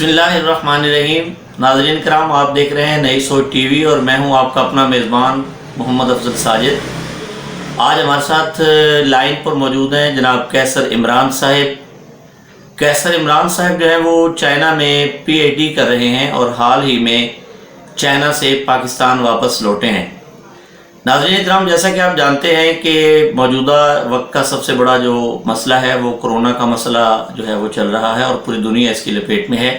بسم اللہ الرحمن الرحیم. ناظرین کرام، آپ دیکھ رہے ہیں نئی سوچ ٹی وی اور میں ہوں آپ کا اپنا میزبان محمد افضل ساجد. آج ہمارے ساتھ لائن پر موجود ہیں جناب قیصر عمران صاحب. قیصر عمران صاحب جو ہے وہ چائنا میں پی ایچ ڈی کر رہے ہیں اور حال ہی میں چائنا سے پاکستان واپس لوٹے ہیں. ناظرین کرام، جیسا کہ آپ جانتے ہیں کہ موجودہ وقت کا سب سے بڑا جو مسئلہ ہے وہ کرونا کا مسئلہ جو ہے وہ چل رہا ہے اور پوری دنیا اس کی لپیٹ میں ہے.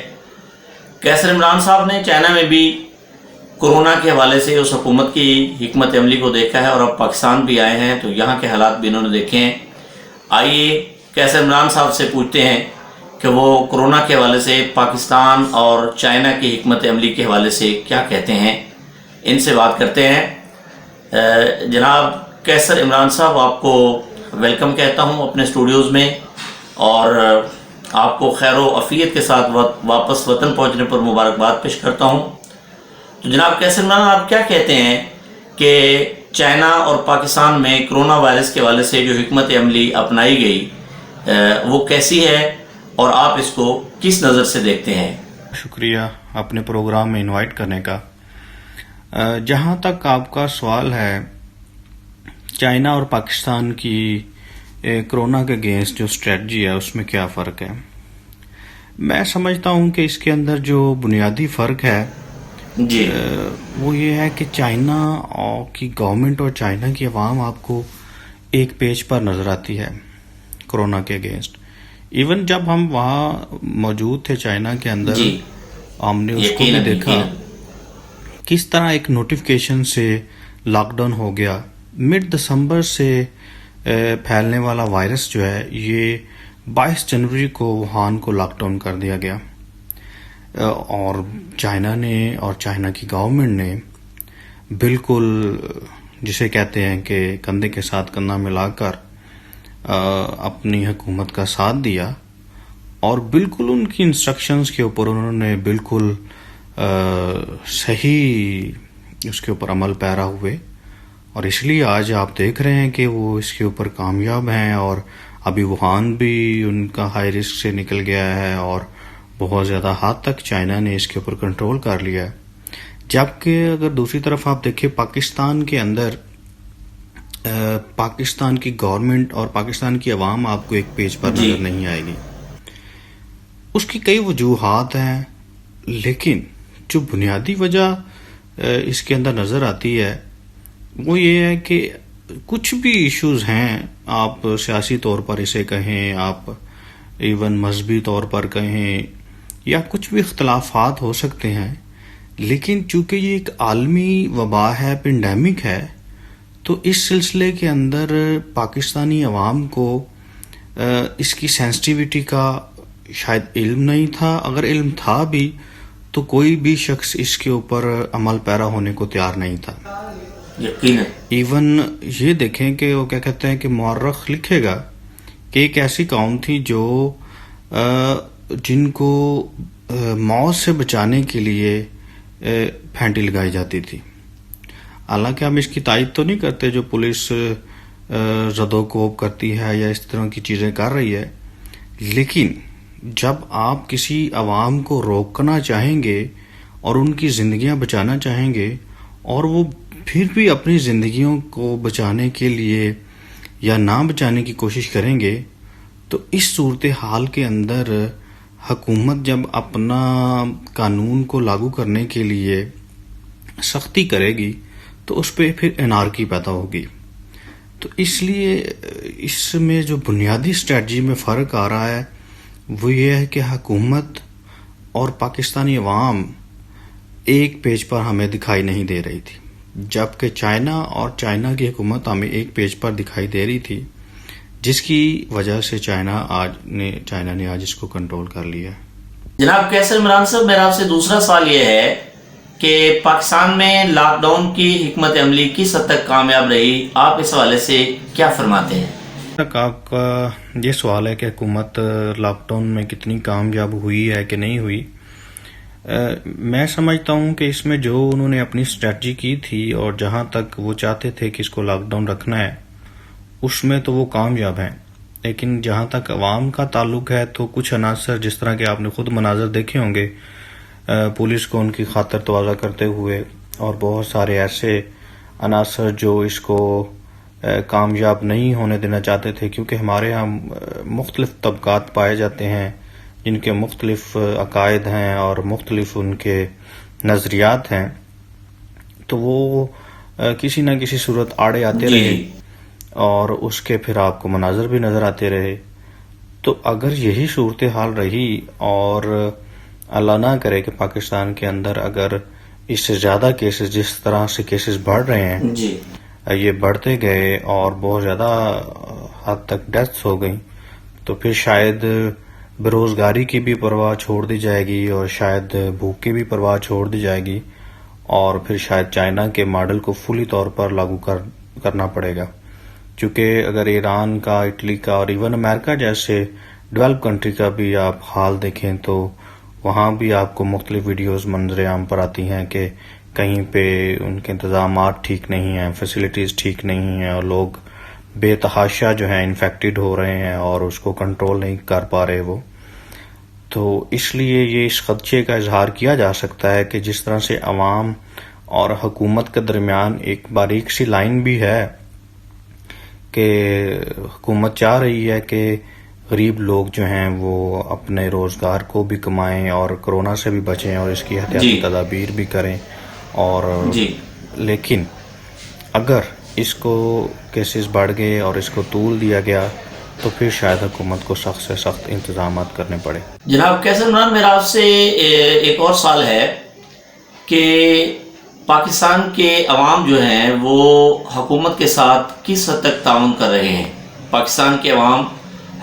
قیصر عمران صاحب نے چائنا میں بھی کرونا کے حوالے سے اس حکومت کی حکمت عملی کو دیکھا ہے اور اب پاکستان بھی آئے ہیں تو یہاں کے حالات بھی انہوں نے دیکھے ہیں. آئیے قیصر عمران صاحب سے پوچھتے ہیں کہ وہ کرونا کے حوالے سے پاکستان اور چائنا کی حکمت عملی کے حوالے سے کیا کہتے ہیں. ان سے بات کرتے ہیں. جناب قیصر عمران صاحب، آپ کو ویلکم کہتا ہوں اپنے اسٹوڈیوز میں اور آپ کو خیر و عافیت کے ساتھ واپس وطن پہنچنے پر مبارکباد پیش کرتا ہوں. تو جناب قیصر عمران، آپ کیا کہتے ہیں کہ چائنا اور پاکستان میں کرونا وائرس کے حوالے سے جو حکمت عملی اپنائی گئی وہ کیسی ہے اور آپ اس کو کس نظر سے دیکھتے ہیں؟ شکریہ اپنے پروگرام میں انوائٹ کرنے کا. جہاں تک آپ کا سوال ہے چائنا اور پاکستان کی کرونا کے اگینسٹ جو اسٹریٹجی ہے اس میں کیا فرق ہے، میں سمجھتا ہوں کہ اس کے اندر جو بنیادی فرق ہے جی وہ یہ ہے کہ چائنا کی گورنمنٹ اور چائنا کی عوام آپ کو ایک پیج پر نظر آتی ہے کرونا کے اگینسٹ. ایون جب ہم وہاں موجود تھے چائنا کے اندر جی ہم نے اس کو بھی دیکھا کس طرح ایک نوٹیفیکیشن سے لاک ڈاؤن ہو گیا. مڈ دسمبر سے پھیلنے والا وائرس جو ہے یہ 22 جنوری کو ووہان کو لاک ڈاؤن کر دیا گیا اور چائنا نے اور چائنا کی گورنمنٹ نے بالکل جسے کہتے ہیں کہ کندھے کے ساتھ کندھا ملا کر اپنی حکومت کا ساتھ دیا اور بالکل ان کی انسٹرکشنز کے اوپر انہوں نے بالکل صحیح اس کے اوپر عمل پیرا ہوئے اور اس لیے آج آپ دیکھ رہے ہیں کہ وہ اس کے اوپر کامیاب ہیں اور ابھی ووہان بھی ان کا ہائی رسک سے نکل گیا ہے اور بہت زیادہ حد تک چائنا نے اس کے اوپر کنٹرول کر لیا ہے. جبکہ اگر دوسری طرف آپ دیکھیں پاکستان کے اندر پاکستان کی گورنمنٹ اور پاکستان کی عوام آپ کو ایک پیج پر نظر نہیں آئے گی. اس کی کئی وجوہات ہیں لیکن جو بنیادی وجہ اس کے اندر نظر آتی ہے وہ یہ ہے کہ کچھ بھی ایشوز ہیں، آپ سیاسی طور پر اسے کہیں، آپ ایون مذہبی طور پر کہیں یا کچھ بھی اختلافات ہو سکتے ہیں، لیکن چونکہ یہ ایک عالمی وبا ہے، پینڈیمک ہے، تو اس سلسلے کے اندر پاکستانی عوام کو اس کی سینسٹیوٹی کا شاید علم نہیں تھا. اگر علم تھا بھی تو کوئی بھی شخص اس کے اوپر عمل پیرا ہونے کو تیار نہیں تھا. یقیناً ایون یہ دیکھیں کہ وہ کیا کہتے ہیں کہ مورخ لکھے گا کہ ایک ایسی قوم تھی جو جن کو موت سے بچانے کے لیے پھینٹی لگائی جاتی تھی. حالانکہ ہم اس کی تائید تو نہیں کرتے جو پولیس زد و کوب کرتی ہے یا اس طرح کی چیزیں کر رہی ہے، لیکن جب آپ کسی عوام کو روکنا چاہیں گے اور ان کی زندگیاں بچانا چاہیں گے اور وہ پھر بھی اپنی زندگیوں کو بچانے کے لیے یا نہ بچانے کی کوشش کریں گے تو اس صورتحال کے اندر حکومت جب اپنا قانون کو لاگو کرنے کے لیے سختی کرے گی تو اس پہ پھر انارکی پیدا ہوگی. تو اس لیے اس میں جو بنیادی اسٹریٹجی میں فرق آ رہا ہے وہ یہ ہے کہ حکومت اور پاکستانی عوام ایک پیج پر ہمیں دکھائی نہیں دے رہی تھی، جبکہ چائنا اور چائنا کی حکومت ہمیں ایک پیج پر دکھائی دے رہی تھی، جس کی وجہ سے چائنا نے آج اس کو کنٹرول کر لیا. جناب قیصر عمران صاحب، میرا آپ سے دوسرا سوال یہ ہے کہ پاکستان میں لاک ڈاؤن کی حکمت عملی کس حد تک کامیاب رہی، آپ اس حوالے سے کیا فرماتے ہیں؟ آپ کا یہ سوال ہے کہ حکومت لاک ڈاؤن میں کتنی کامیاب ہوئی ہے کہ نہیں ہوئی. میں سمجھتا ہوں کہ اس میں جو انہوں نے اپنی اسٹریٹجی کی تھی اور جہاں تک وہ چاہتے تھے کہ اس کو لاک ڈاؤن رکھنا ہے اس میں تو وہ کامیاب ہیں. لیکن جہاں تک عوام کا تعلق ہے تو کچھ عناصر جس طرح کہ آپ نے خود مناظر دیکھے ہوں گے پولیس کو ان کی خاطر تواضع کرتے ہوئے، اور بہت سارے ایسے عناصر جو اس کو کامیاب نہیں ہونے دینا چاہتے تھے، کیونکہ ہمارے ہاں مختلف طبقات پائے جاتے ہیں جن کے مختلف عقائد ہیں اور مختلف ان کے نظریات ہیں، تو وہ کسی نہ کسی صورت آڑے آتے رہے اور اس کے پھر آپ کو مناظر بھی نظر آتے رہے. تو اگر یہی صورتحال رہی اور اللہ نہ کرے کہ پاکستان کے اندر اگر اس سے زیادہ کیسز، جس طرح سے کیسز بڑھ رہے ہیں یہ بڑھتے گئے اور بہت زیادہ حد تک ڈیتھس ہو گئیں، تو پھر شاید بے روزگاری کی بھی پرواہ چھوڑ دی جائے گی اور شاید بھوک کی بھی پرواہ چھوڑ دی جائے گی، اور پھر شاید چائنا کے ماڈل کو فلی طور پر لاگو کرنا پڑے گا. چونکہ اگر ایران کا، اٹلی کا اور ایون امریکہ جیسے ڈیولپ کنٹری کا بھی آپ حال دیکھیں تو وہاں بھی آپ کو مختلف ویڈیوز منظر عام پر آتی ہیں کہ کہیں پہ ان کے انتظامات ٹھیک نہیں ہیں، فیسلٹیز ٹھیک نہیں ہیں، اور لوگ بے تحاشا جو ہیں انفیکٹڈ ہو رہے ہیں اور اس کو کنٹرول نہیں کر پا رہے وہ. تو اس لیے یہ اس خدشے کا اظہار کیا جا سکتا ہے کہ جس طرح سے عوام اور حکومت کے درمیان ایک باریک سی لائن بھی ہے کہ حکومت چاہ رہی ہے کہ غریب لوگ جو ہیں وہ اپنے روزگار کو بھی کمائیں اور کرونا سے بھی بچیں اور اس کی احتیاطی تدابیر بھی کریں، اور لیکن اگر اس کو کیسز بڑھ گئے اور اس کو طول دیا گیا تو پھر شاید حکومت کو سخت سے سخت انتظامات کرنے پڑے. جناب قیصر عمران، میرا آپ سے ایک اور سوال ہے کہ پاکستان کے عوام جو ہیں وہ حکومت کے ساتھ کس حد تک تعاون کر رہے ہیں؟ پاکستان کے عوام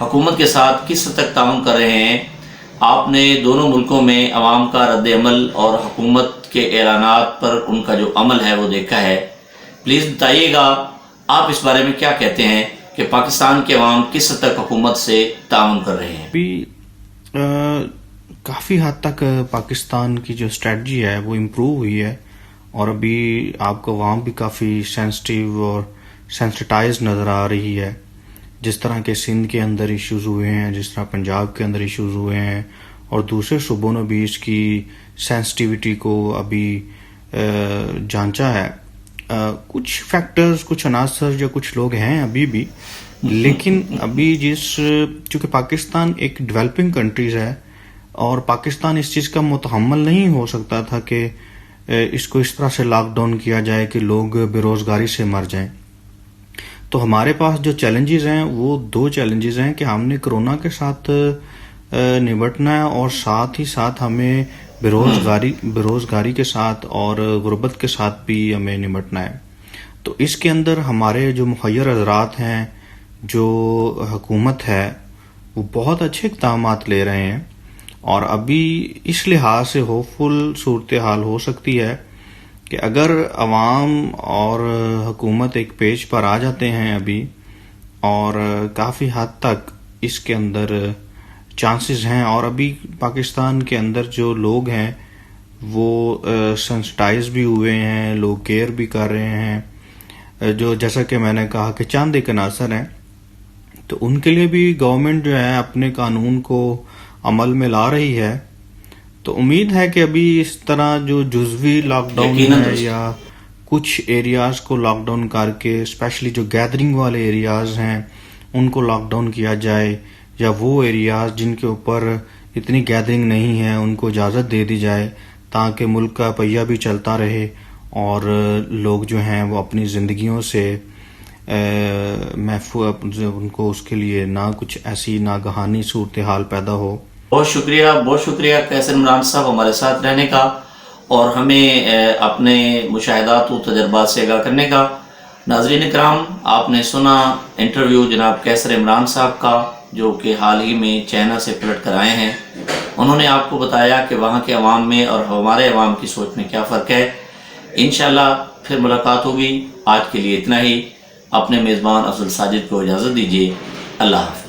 حکومت کے ساتھ کس حد تک تعاون کر رہے ہیں؟ آپ نے دونوں ملکوں میں عوام کا رد عمل اور حکومت کے اعلانات پر ان کا جو عمل ہے وہ دیکھا ہے. پلیز بتائیے گا آپ اس بارے میں کیا کہتے ہیں کہ پاکستان کے عوام کس حد تک حکومت سے تعاون کر رہے ہیں؟ ابھی کافی حد تک پاکستان کی جو اسٹریٹجی ہے وہ امپروو ہوئی ہے، اور ابھی آپ کو عوام بھی کافی سینسٹیو اور سینسٹائز نظر آ رہی ہے. جس طرح کے سندھ کے اندر ایشوز ہوئے ہیں، جس طرح پنجاب کے اندر ایشوز ہوئے ہیں، اور دوسرے صوبوں نے بھی اس کی سینسٹیوٹی کو ابھی جانچا ہے. کچھ فیکٹرز، کچھ عناصر جو کچھ لوگ ہیں ابھی بھی، لیکن ابھی چونکہ پاکستان ایک ڈیولپنگ کنٹریز ہے اور پاکستان اس چیز کا متحمل نہیں ہو سکتا تھا کہ اس کو اس طرح سے لاک ڈاؤن کیا جائے کہ لوگ بے روزگاری سے مر جائیں. تو ہمارے پاس جو چیلنجز ہیں وہ دو چیلنجز ہیں کہ ہم نے کرونا کے ساتھ نمٹنا ہے اور ساتھ ہی ساتھ ہمیں بے روزگاری کے ساتھ اور غربت کے ساتھ بھی ہمیں نمٹنا ہے. تو اس کے اندر ہمارے جو مخیر حضرات ہیں، جو حکومت ہے، وہ بہت اچھے اقدامات لے رہے ہیں، اور ابھی اس لحاظ سے ہوپ فل صورتحال ہو سکتی ہے کہ اگر عوام اور حکومت ایک پیج پر آ جاتے ہیں ابھی، اور کافی حد تک اس کے اندر چانسز ہیں، اور ابھی پاکستان کے اندر جو لوگ ہیں وہ سینسٹائز بھی ہوئے ہیں، لوگ کیئر بھی کر رہے ہیں، جو جیسا کہ میں نے کہا کہ چند ایک عناصر ہیں، تو ان کے لیے بھی گورنمنٹ جو ہے اپنے قانون کو عمل میں لا رہی ہے. تو امید ہے کہ ابھی اس طرح جو جزوی لاک ڈاؤن ہے یا کچھ ایریاز کو لاک ڈاؤن کر کے، اسپیشلی جو گیدرنگ والے ایریاز ہیں ان کو لاک ڈاؤن کیا جائے، یا وہ ایریاز جن کے اوپر اتنی گیدرنگ نہیں ہے ان کو اجازت دے دی جائے، تاکہ ملک کا پہیہ بھی چلتا رہے اور لوگ جو ہیں وہ اپنی زندگیوں سے محفوظ، ان کو اس کے لیے نہ کچھ ایسی ناگہانی صورتحال پیدا ہو. بہت شکریہ قیصر عمران صاحب ہمارے ساتھ رہنے کا اور ہمیں اپنے مشاہدات و تجربات سے آگاہ کرنے کا. ناظرین اکرام، آپ نے سنا انٹرویو جناب قیصر عمران صاحب کا، جو کہ حال ہی میں چائنا سے پلٹ کر آئے ہیں. انہوں نے آپ کو بتایا کہ وہاں کے عوام میں اور ہمارے عوام کی سوچ میں کیا فرق ہے. انشاءاللہ پھر ملاقات ہوگی. آج کے لیے اتنا ہی. اپنے میزبان افضل ساجد کو اجازت دیجیے. اللہ حافظ.